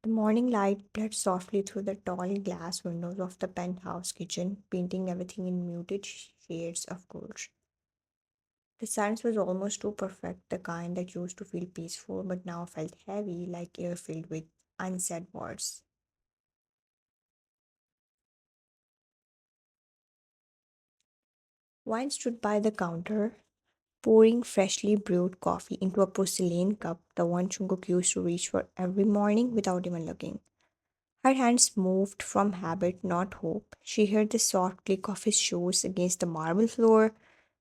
The morning light played softly through the tall glass windows of the penthouse kitchen, painting everything in muted shades of gold. The silence was almost too perfect, the kind that used to feel peaceful but now felt heavy, like air filled with unsaid words. Wine stood by the counter, pouring freshly brewed coffee into a porcelain cup, the one Jungkook used to reach for every morning without even looking. Her hands moved from habit, not hope. She heard the soft click of his shoes against the marble floor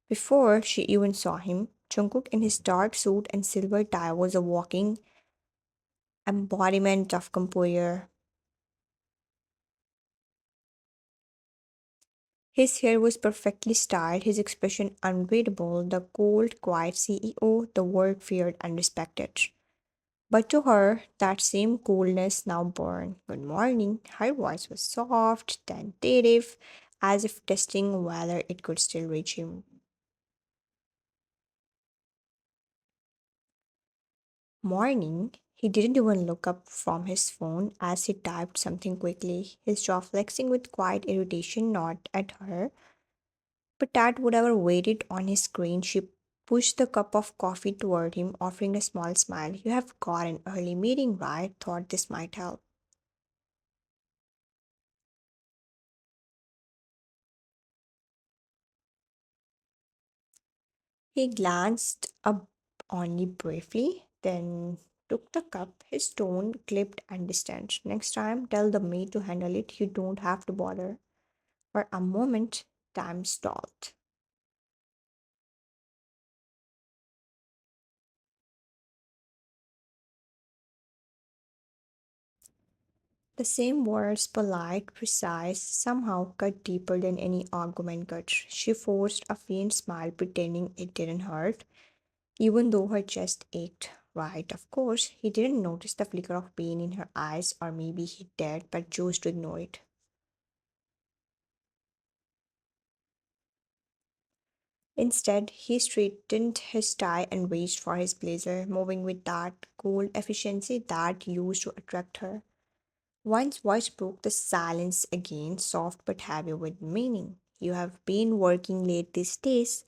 before she even saw him. Jungkook in his dark suit and silver tie was a walking embodiment of composure. His hair was perfectly styled, his expression unreadable, the cold, quiet CEO the world feared and respected. But to her, that same coolness now burned. Good morning. Her voice was soft, tentative, as if testing whether it could still reach him. Morning. He didn't even look up from his phone as he typed something quickly, his jaw flexing with quiet irritation, not at her, but at whatever waited on his screen. She pushed the cup of coffee toward him, offering a small smile. You have got an early meeting, right? Thought this might help. He glanced up only briefly, then took the cup, his tone clipped and distant. Next time, tell the maid to handle it. You don't have to bother. For a moment, time stalled. The same words, polite, precise, somehow cut deeper than any argument could. She forced a faint smile, pretending it didn't hurt, even though her chest ached. Right, of course, he didn't notice the flicker of pain in her eyes, or maybe he did, but chose to ignore it. Instead, he straightened his tie and reached for his blazer, moving with that cool efficiency that used to attract her. One's voice broke the silence again, soft but heavy with meaning. You have been working late these days.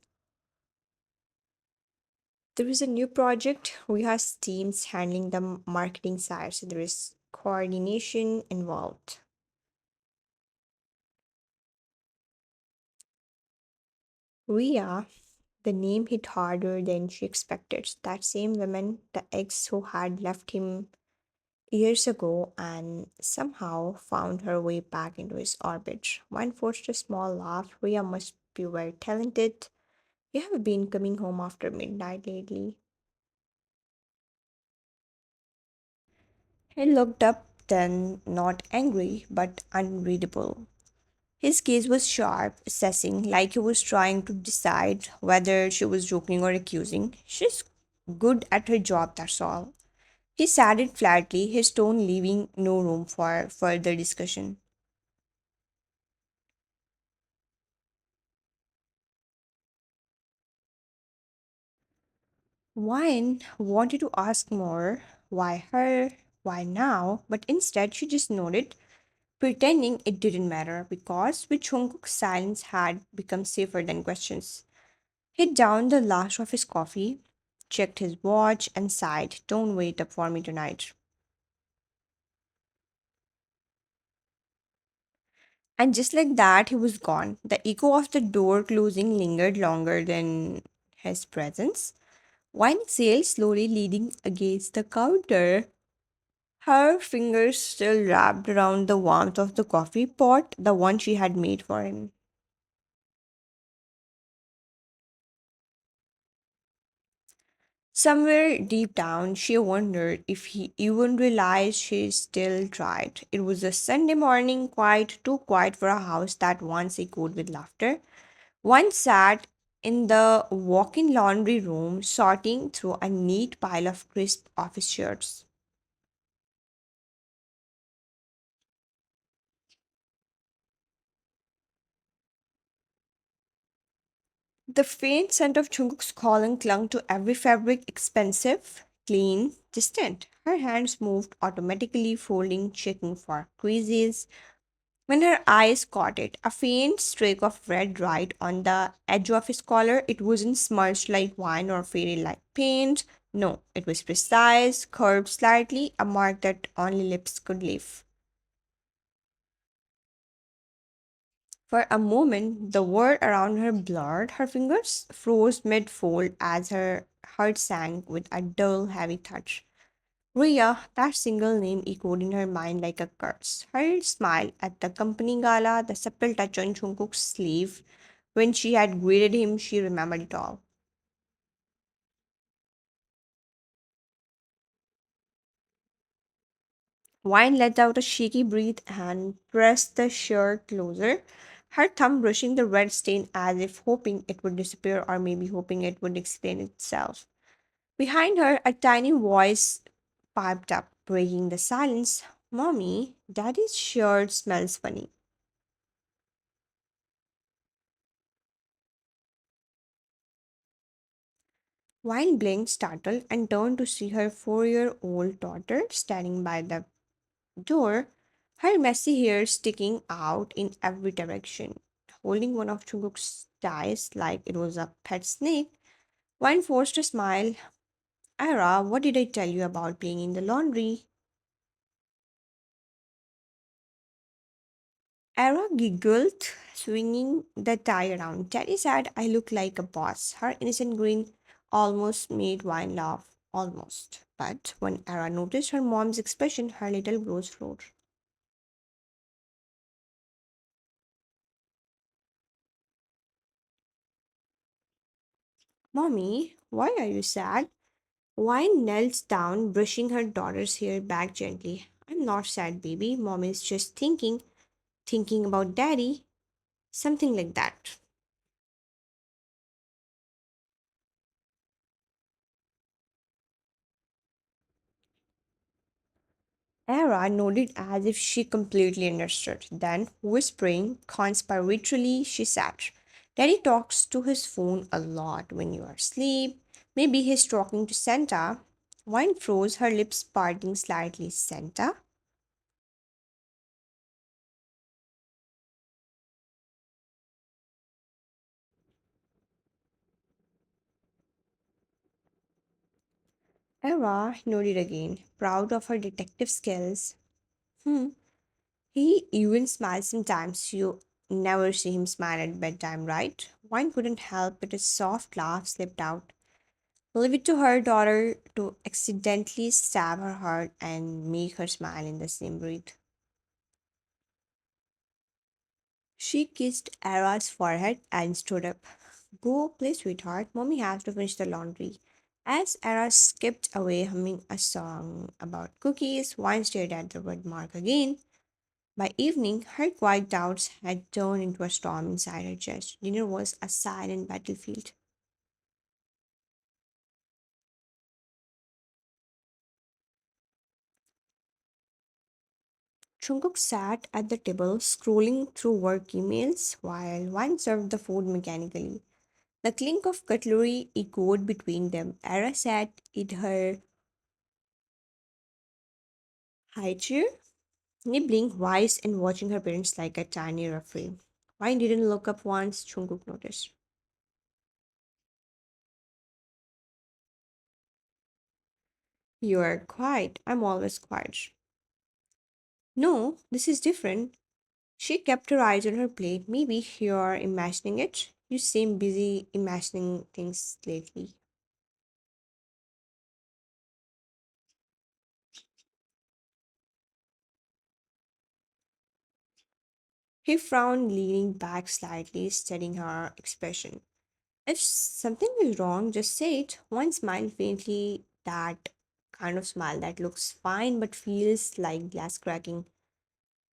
There is a new project. We have teams handling the marketing side, so there is coordination involved. Ria, the name hit harder than she expected. That same woman, the ex who had left him years ago and somehow found her way back into his orbit. One forced a small laugh. Ria must be very talented. You have been coming home after midnight lately. He looked up, then not angry, but unreadable. His gaze was sharp, assessing, like he was trying to decide whether she was joking or accusing. She's good at her job, that's all. He said it flatly, his tone leaving no room for further discussion. Wine wanted to ask more. Why her? Why now? But instead, she just nodded, pretending it didn't matter because with Jungkook's silence had become safer than questions. He downed the last of his coffee, checked his watch, and sighed, Don't wait up for me tonight. And just like that, he was gone. The echo of the door closing lingered longer than his presence. Wine sailed slowly leading against the counter. Her fingers still wrapped around the warmth of the coffee pot, the one she had made for him. Somewhere deep down, she wondered if he even realized she still tried. It was a Sunday morning, quiet, too quiet for a house that once echoed with laughter. One sat in the walk in laundry room, sorting through a neat pile of crisp office shirts. The faint scent of Jungkook's cologne clung to every fabric, expensive, clean, distant. Her hands moved automatically, folding, checking for creases. When her eyes caught it, a faint streak of red right on the edge of his collar, it wasn't smudged like wine or faded like paint. No, it was precise, curved slightly, a mark that only lips could leave. For a moment, the world around her blurred. Her fingers froze mid fold as her heart sank with a dull, heavy touch. Ria, that single name echoed in her mind like a curse. Her smile at the company gala, the supple touch on Jungkook's sleeve. When she had greeted him, she remembered it all. Wine let out a shaky breath and pressed the shirt closer, her thumb brushing the red stain as if hoping it would disappear or maybe hoping it would explain itself. Behind her, a tiny voice piped up, breaking the silence. Mommy, Daddy's shirt smells funny. Wine blinked, startled, and turned to see her 4-year-old daughter standing by the door, her messy hair sticking out in every direction, holding one of Chunguk's ties like it was a pet snake. Wine forced a smile. Ira, what did I tell you about being in the laundry? Ira giggled, swinging the tie around. Teddy said I look like a boss. Her innocent grin almost made Wine laugh. Almost. But when Ira noticed her mom's expression, her little brows froze. Mommy, why are you sad? Wine knelt down, brushing her daughter's hair back gently. I'm not sad, baby. Mom is just thinking about daddy. Something like that. Era nodded as if she completely understood. Then, whispering conspiratorially, she said, Daddy talks to his phone a lot when you are asleep. Maybe he's talking to Santa. Wine froze, her lips parting slightly. Santa? Era nodded again, proud of her detective skills. Hmm. He even smiles sometimes. You never see him smile at bedtime, right? Wine couldn't help but a soft laugh slipped out. Leave it to her daughter to accidentally stab her heart and make her smile in the same breath. She kissed Ara's forehead and stood up. Go play, sweetheart. Mommy has to finish the laundry. As Ara skipped away humming a song about cookies, Wine stared at the red mark again. By evening, her quiet doubts had turned into a storm inside her chest. Dinner was a silent battlefield. Jungkook sat at the table, scrolling through work emails while Wang served the food mechanically. The clink of cutlery echoed between them. Ara sat in her high chair, nibbling rice and watching her parents like a tiny referee. Wang didn't look up once, Jungkook noticed. You are quiet. I'm always quiet. No, this is different. She kept her eyes on her plate. Maybe you're imagining it. You seem busy imagining things lately. He frowned, leaning back slightly, studying her expression. If something is wrong, just say it. One smile faintly, that kind of smile that looks fine but feels like glass cracking.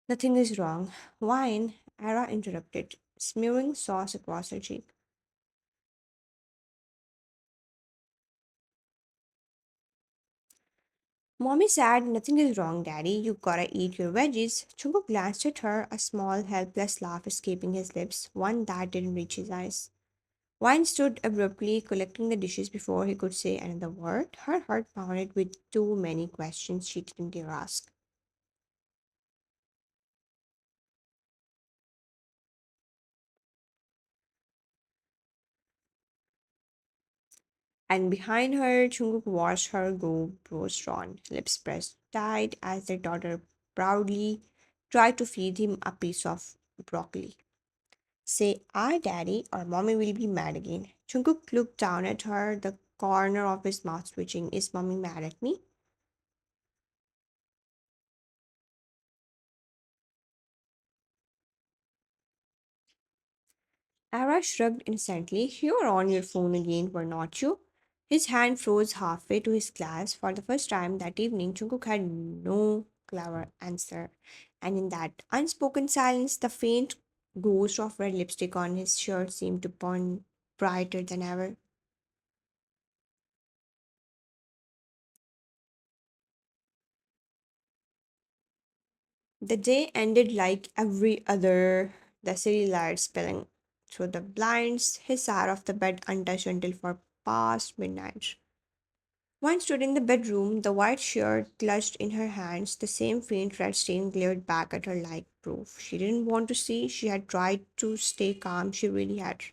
Nothing is wrong. Wine, Ara interrupted, smearing sauce across her cheek. Mommy said, Nothing is wrong, Daddy. You gotta eat your veggies. Chungo glanced at her, a small, helpless laugh escaping his lips, one that didn't reach his eyes. Wine stood abruptly, collecting the dishes before he could say another word. Her heart pounded with too many questions she didn't dare ask. And behind her, Jungkook watched her go brows drawn, lips pressed tight as their daughter proudly tried to feed him a piece of broccoli. Say, "I, daddy," or mommy will be mad again. Jungkook looked down at her, the corner of his mouth twitching. Is mommy mad at me? Ara shrugged instantly. "You're on your phone again, were not you?" His hand froze halfway to his glass. For the first time that evening, Jungkook had no clever answer. And in that unspoken silence, the faint ghost of red lipstick on his shirt seemed to burn brighter than ever. The day ended like every other, the city lights spilling through the blinds, his side of the bed untouched until for past midnight. One stood in the bedroom, the white shirt clutched in her hands, the same faint red stain glared back at her like proof. She didn't want to see, she had tried to stay calm, she really had.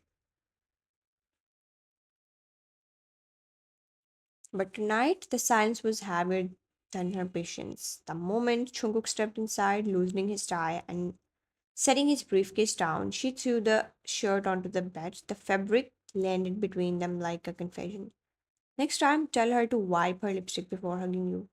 But tonight, the silence was heavier than her patience. The moment Chunguk stepped inside, loosening his tie and setting his briefcase down, she threw the shirt onto the bed. The fabric landed between them like a confession. "Next time, tell her to wipe her lipstick before hugging you."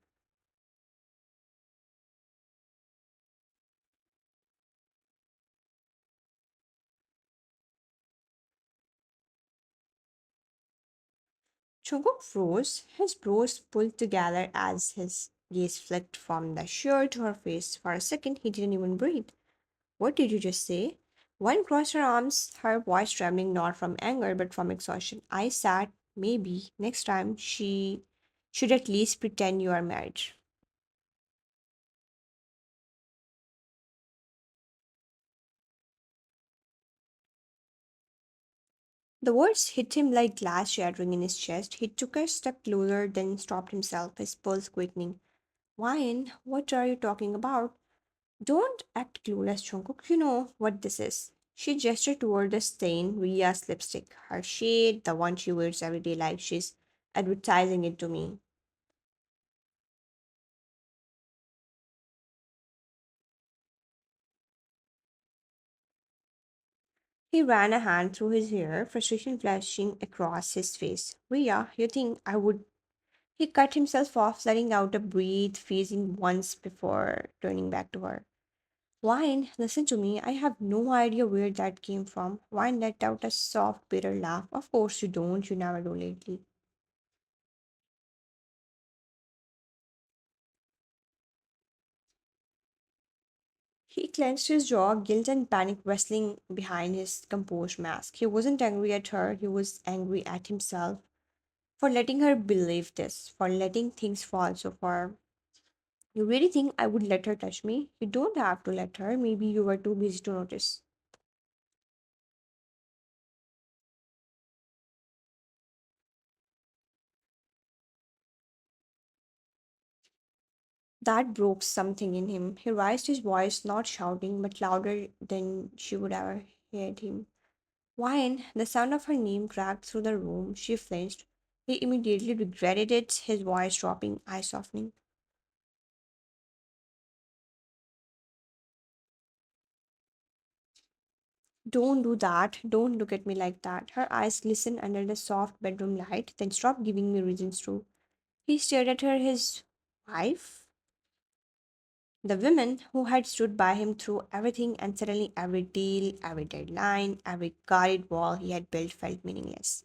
Jungkook froze, his brows pulled together as his gaze flicked from the shirt to her face. For a second, he didn't even breathe. "What did you just say?" One crossed her arms, her voice trembling not from anger but from exhaustion. "I said maybe next time she should at least pretend you are married." The words hit him like glass shattering in his chest. He took a step closer, then stopped himself, his pulse quickening. "Wine, what are you talking about?" "Don't act clueless, Jungkook. You know what this is." She gestured toward the stain Ria's lipstick, her shade, the one she wears every day like she's advertising it to me. He ran a hand through his hair, frustration flashing across his face. "Ria, you think I would..." He cut himself off, letting out a breath, freezing once before turning back to her. "Wine, listen to me. I have no idea where that came from." Wine let out a soft, bitter laugh. "Of course you don't. You never do lately." He clenched his jaw, guilt and panic wrestling behind his composed mask. He wasn't angry at her, he was angry at himself for letting her believe this, for letting things fall so far. "You really think I would let her touch me?" "You don't have to let her. Maybe you were too busy to notice." That broke something in him. He raised his voice, not shouting, but louder than she would ever heard him. "Wine!" The sound of her name cracked through the room. She flinched. He immediately regretted it, his voice dropping, eyes softening. "Don't do that. Don't look at me like that." Her eyes glistened under the soft bedroom light. "Then stop giving me reasons to." He stared at her, his wife? The woman who had stood by him through everything, and suddenly every deal, every deadline, every guarded wall he had built felt meaningless.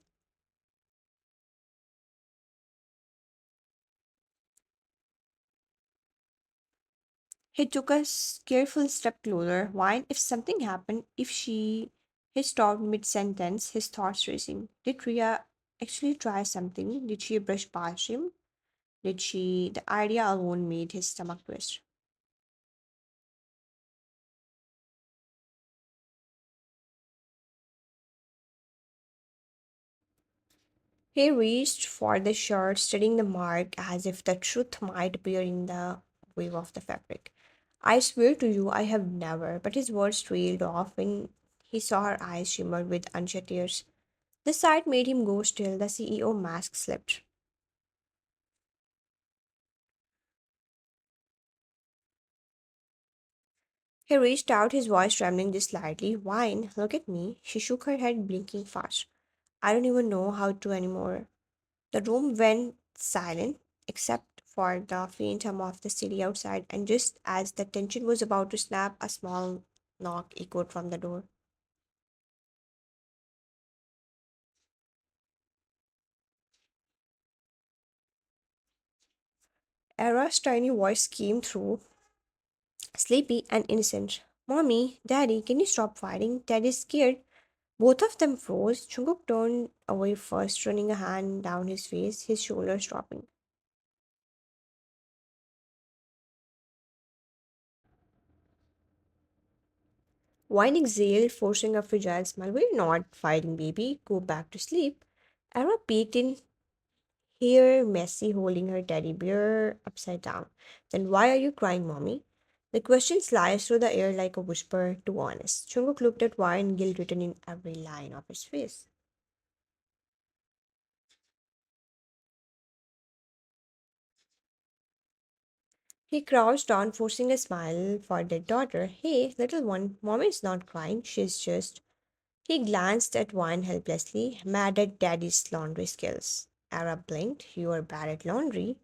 He took a careful step closer. Why, if something happened, if she. He stopped mid sentence, his thoughts racing. Did Ria actually try something? Did she brush past him? Did she? The idea alone made his stomach twist. He reached for the shirt, studying the mark as if the truth might appear in the wave of the fabric. I swear to you, I have never. But his words trailed off when he saw her eyes shimmer with unshed tears. The sight made him go still. The CEO mask slipped. He reached out, his voice trembling just slightly. Wine, look at me. She shook her head, blinking fast. I don't even know how to anymore. The room went silent, except for the faint hum of the city outside, and just as the tension was about to snap, a small knock echoed from the door. Era's tiny voice came through, sleepy and innocent. Mommy, Daddy, can you stop fighting? Daddy's scared. Both of them froze. Jungkook turned away first, running a hand down his face, his shoulders dropping. Wine exhaled, forcing a fragile smile. We're not fighting, baby. Go back to sleep. Era peeked in, here, Messi holding her teddy bear upside down. Then why are you crying, mommy? The question sliced through the air like a whisper, to honest. Jungkook looked at Wine, guilt written in every line of his face. He crouched down, forcing a smile for their daughter. Hey, little one, mommy is not crying. She's just. He glanced at Wine helplessly, mad at daddy's laundry skills. Ara blinked. You are bad at laundry.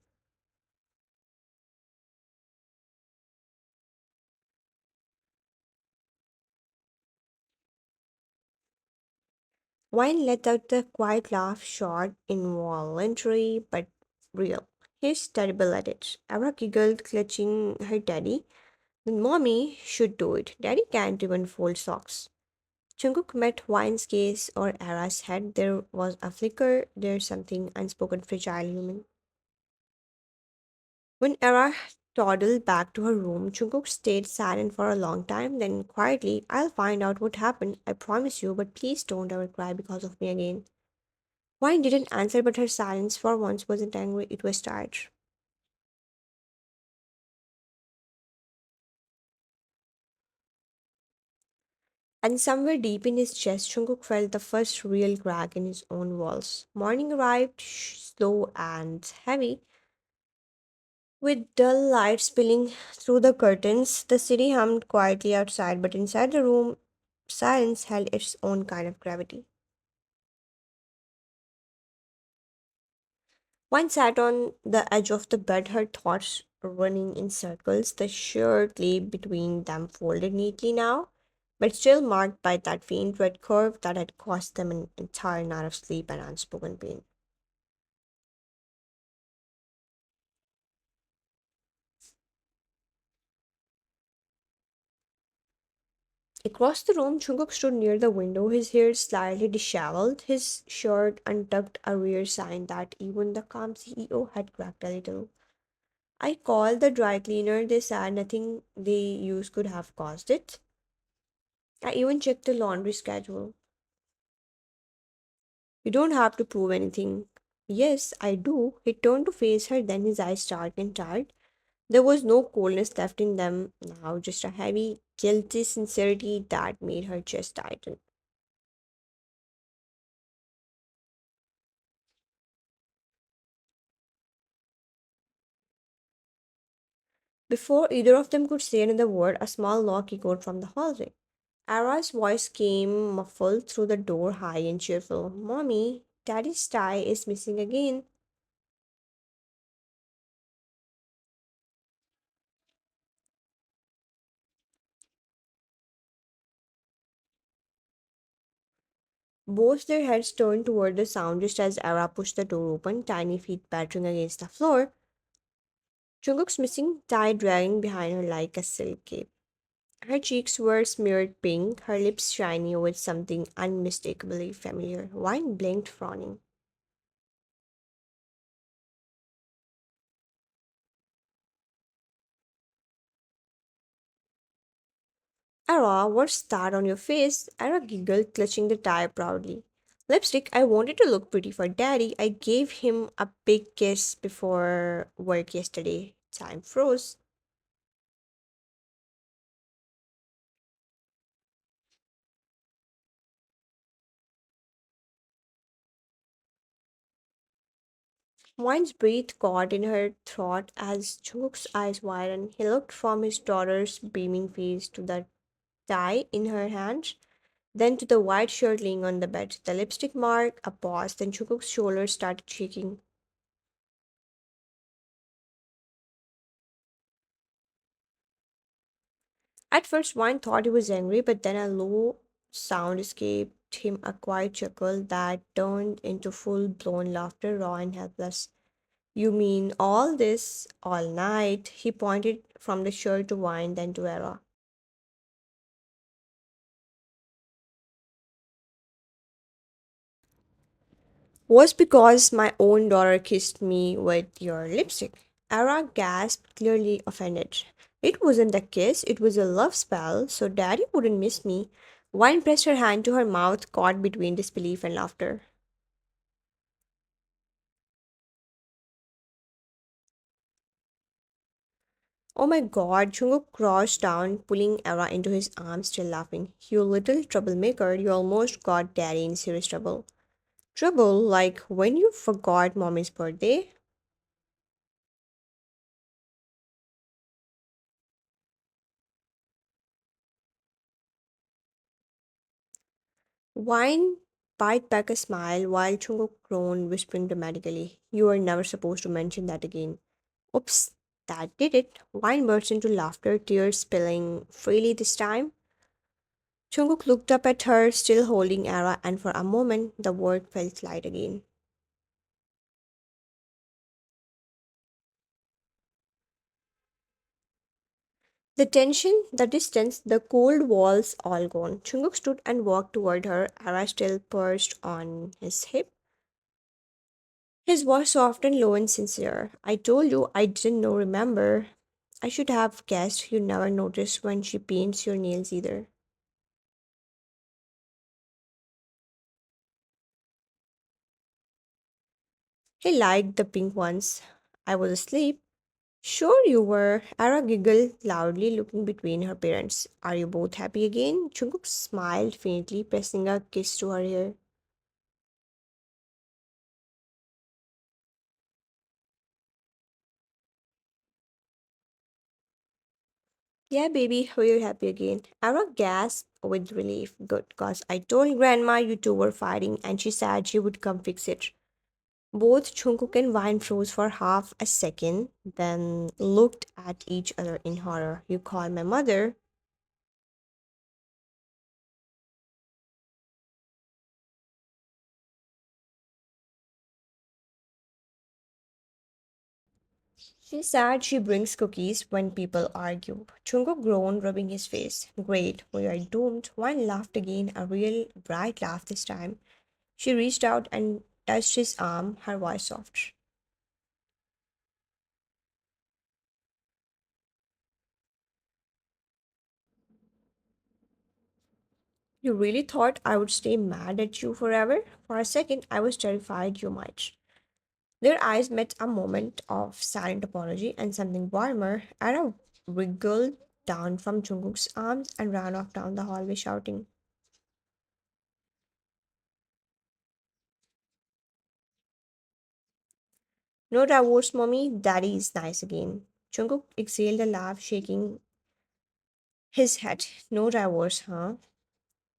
Wine let out a quiet laugh, short, involuntary, but real. He's terrible at it. Ara giggled, clutching her daddy. Then mommy should do it. Daddy can't even fold socks. Jungkook met Wine's gaze or Ara's head. There was a flicker. There's something unspoken, fragile human. When Era toddled back to her room, Jungkook stayed silent for a long time. Then quietly, I'll find out what happened. I promise you, but please don't ever cry because of me again. Wine didn't answer, but her silence for once wasn't angry, it was tired. And somewhere deep in his chest, Jungkook felt the first real crack in his own walls. Morning arrived, slow and heavy, with dull light spilling through the curtains. The city hummed quietly outside, but inside the room, silence held its own kind of gravity. One sat on the edge of the bed, her thoughts running in circles. The shirt lay between them, folded neatly now, but still marked by that faint red curve that had cost them an entire night of sleep and unspoken pain. Across the room, Jungkook stood near the window, his hair slightly disheveled, his shirt untucked, a rare sign that even the calm CEO had cracked a little. I called the dry cleaner. They said nothing they used could have caused it. I even checked the laundry schedule. You don't have to prove anything. Yes, I do. He turned to face her, then his eyes dark and tired. There was no coldness left in them now, just a heavy, guilty sincerity that made her chest tighten. Before either of them could say another word, a small knock echoed from the hallway. Ara's voice came muffled through the door, high and cheerful. Mommy, Daddy's tie is missing again. Both their heads turned toward the sound just as Ara pushed the door open, tiny feet pattering against the floor. Jungkook's missing tie dragging behind her like a silk cape. Her cheeks were smeared pink, her lips shiny with something unmistakably familiar. Wine blinked, frowning. Ara, what's that on your face? Ara giggled, clutching the tie proudly. Lipstick, I wanted to look pretty for daddy. I gave him a big kiss before work yesterday. Time froze. Wine's breath caught in her throat as Jungkook's eyes widened. He looked from his daughter's beaming face to the tie in her hands, then to the white shirt laying on the bed. The lipstick marked a pause, then Jungkook's shoulders started shaking. At first, Wine thought he was angry, but then a low sound escaped him, a quiet chuckle that turned into full blown laughter, raw and helpless. You mean all this all night? He pointed from the shirt to Wine, then to Era. Was because my own daughter kissed me with your lipstick. Ara gasped, clearly offended. It wasn't a kiss, it was a love spell, so daddy wouldn't miss me. Wine pressed her hand to her mouth, caught between disbelief and laughter. Oh my god, Chungo crouched down, pulling Ara into his arms, still laughing. You little troublemaker, you almost got daddy in serious trouble. Trouble like when you forgot mommy's birthday? Wine bite back a smile while Chungo groaned, whispering dramatically, You were never supposed to mention that again. Oops, that did it. Wine burst into laughter, tears spilling freely this time. Chunguk looked up at her, still holding Ara, and for a moment the world felt light again. The tension, the distance, the cold walls all gone. Chunguk stood and walked toward her, Ara still perched on his hip. His voice soft and low and sincere. I told you I didn't know, remember? I should have guessed you never noticed when she paints your nails either. He liked the pink ones. I was asleep. Sure you were. Ara giggled loudly, looking between her parents. Are you both happy again? Jungkook smiled faintly, pressing a kiss to her ear. Yeah, baby, we're happy again. Ara gasped with relief. Good, cause I told Grandma you two were fighting and she said she would come fix it. Both Jungkook and Vine froze for half a second, then looked at each other in horror. You call my mother? She said she brings cookies when people argue. Chungo groaned, rubbing his face. Great, we are doomed. One laughed again, a real bright laugh this time. She reached out and touched his arm, her voice soft. You really thought I would stay mad at you forever? For a second, I was terrified you might. Their eyes met a moment of silent apology and something warmer. Anna wriggled down from Jungkook's arms and ran off down the hallway shouting. No divorce, mommy. Daddy is nice again. Jungkook exhaled a laugh, shaking his head. No divorce, huh?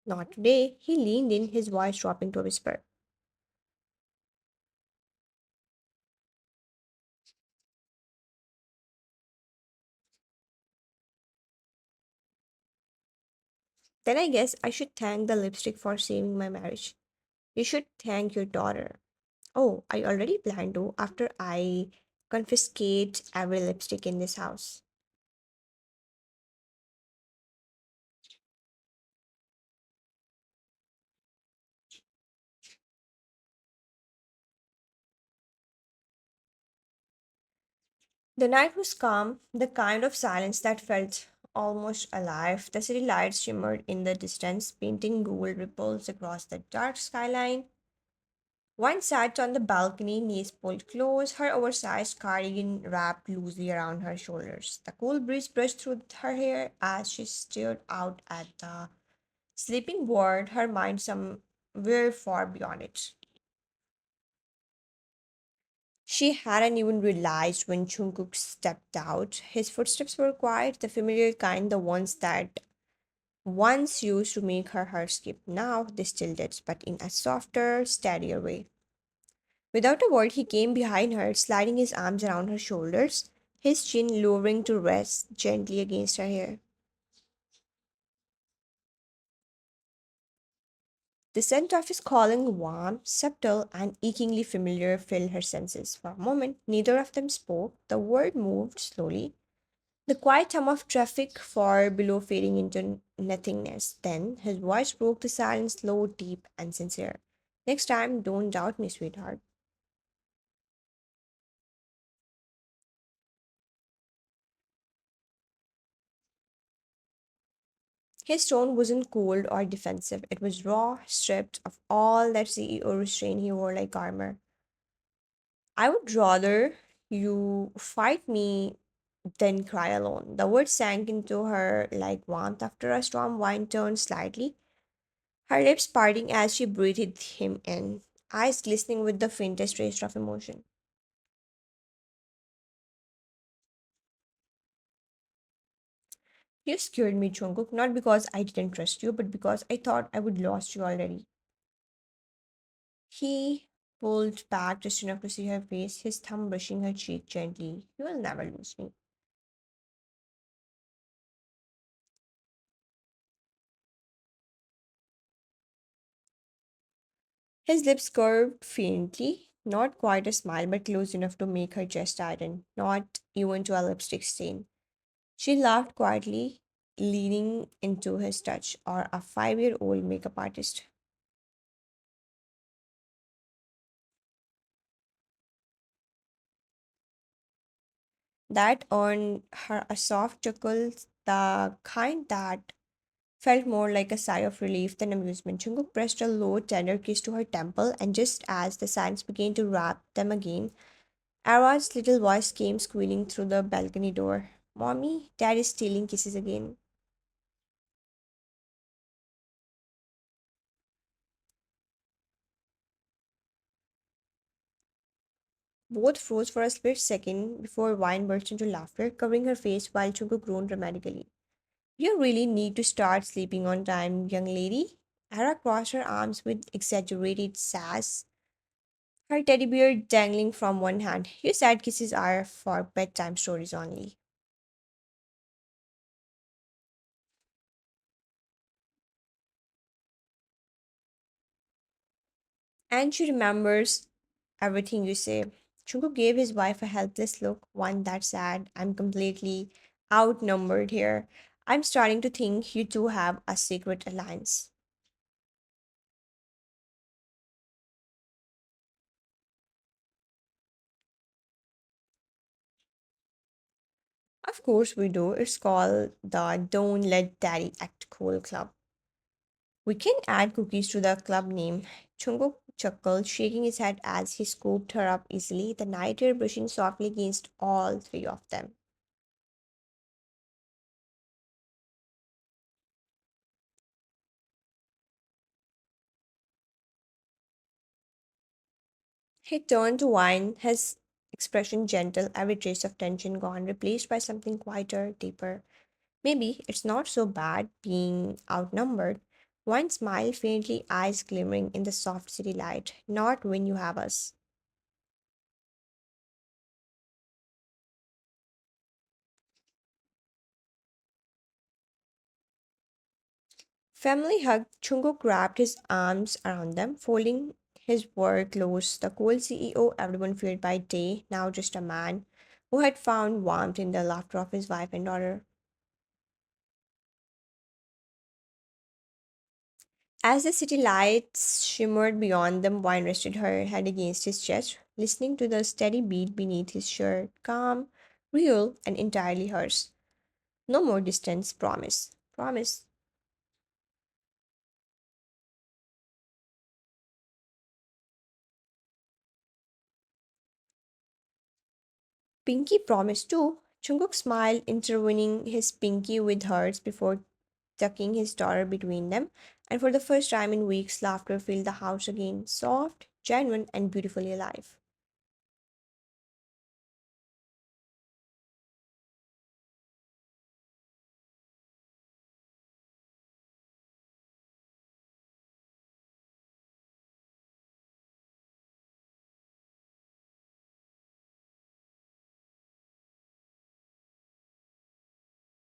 Not today. He leaned in, his voice dropping to a whisper. Then I guess I should thank the lipstick for saving my marriage. You should thank your daughter. Oh, I already plan to after I confiscate every lipstick in this house. The night was calm, the kind of silence that felt almost alive. The city lights shimmered in the distance, painting gold ripples across the dark skyline. One sat on the balcony, knees pulled close, her oversized cardigan wrapped loosely around her shoulders. The cool breeze brushed through her hair as she stared out at the sleeping world, her mind somewhere far beyond it. She hadn't even realized when Jungkook stepped out. His footsteps were quiet, the familiar kind, the ones that once used to make her heart skip. Now they still did, but in a softer, steadier way. Without a word, he came behind her, sliding his arms around her shoulders, his chin lowering to rest gently against her hair. The scent of his calling, warm, subtle, and achingly familiar, filled her senses. For a moment, neither of them spoke. The world moved slowly, the quiet hum of traffic far below fading into nothingness. Then his voice broke the silence, low, deep, and sincere. Next time, don't doubt me, sweetheart. His tone wasn't cold or defensive. It was raw, stripped of all that CEO restraint he wore like armor. I would rather you fight me than cry alone. The words sank into her like warmth after a storm. Wine turned slightly, her lips parting as she breathed him in, eyes glistening with the faintest trace of emotion. You scared me, Jungkook, not because I didn't trust you, but because I thought I would lost you already. He pulled back just enough to see her face, his thumb brushing her cheek gently. You will never lose me. His lips curved faintly, not quite a smile, but close enough to make her chest tighten, not even to a lipstick stain. She laughed quietly, leaning into his touch, or a 5-year old makeup artist. That earned her a soft chuckle, the kind that felt more like a sigh of relief than amusement. Jungkook pressed a low, tender kiss to her temple, and just as the silence began to wrap them again, Ara's little voice came squealing through the balcony door. Mommy, Dad is stealing kisses again. Both froze for a split second before Wine burst into laughter, covering her face while Jungkook groaned dramatically. You really need to start sleeping on time, young lady. Ara crossed her arms with exaggerated sass, her teddy bear dangling from one hand. You said kisses are for bedtime stories only. And she remembers everything you say. Chunko gave his wife a helpless look, one that said, I'm completely outnumbered here. I'm starting to think you two have a secret alliance. Of course we do. It's called the Don't Let Daddy Act Cool Club. We can add cookies to the club name. Chungo chuckled, shaking his head as he scooped her up easily, the night air brushing softly against all three of them. He turned to Wine, his expression gentle, every trace of tension gone, replaced by something quieter, deeper. Maybe it's not so bad being outnumbered. Wine smiled faintly, eyes glimmering in the soft city light. Not when you have us. Family hug. Chungo grabbed his arms around them, folding his work close. The cool CEO, everyone feared by day, now just a man who had found warmth in the laughter of his wife and daughter. As the city lights shimmered beyond them, Wine rested her head against his chest, listening to the steady beat beneath his shirt, calm, real, and entirely hers. No more distance, promise. Promise. Pinky promised too. Jungkook smiled, intertwining his pinky with hers before tucking his daughter between them, and for the first time in weeks, laughter filled the house again, soft, genuine, and beautifully alive.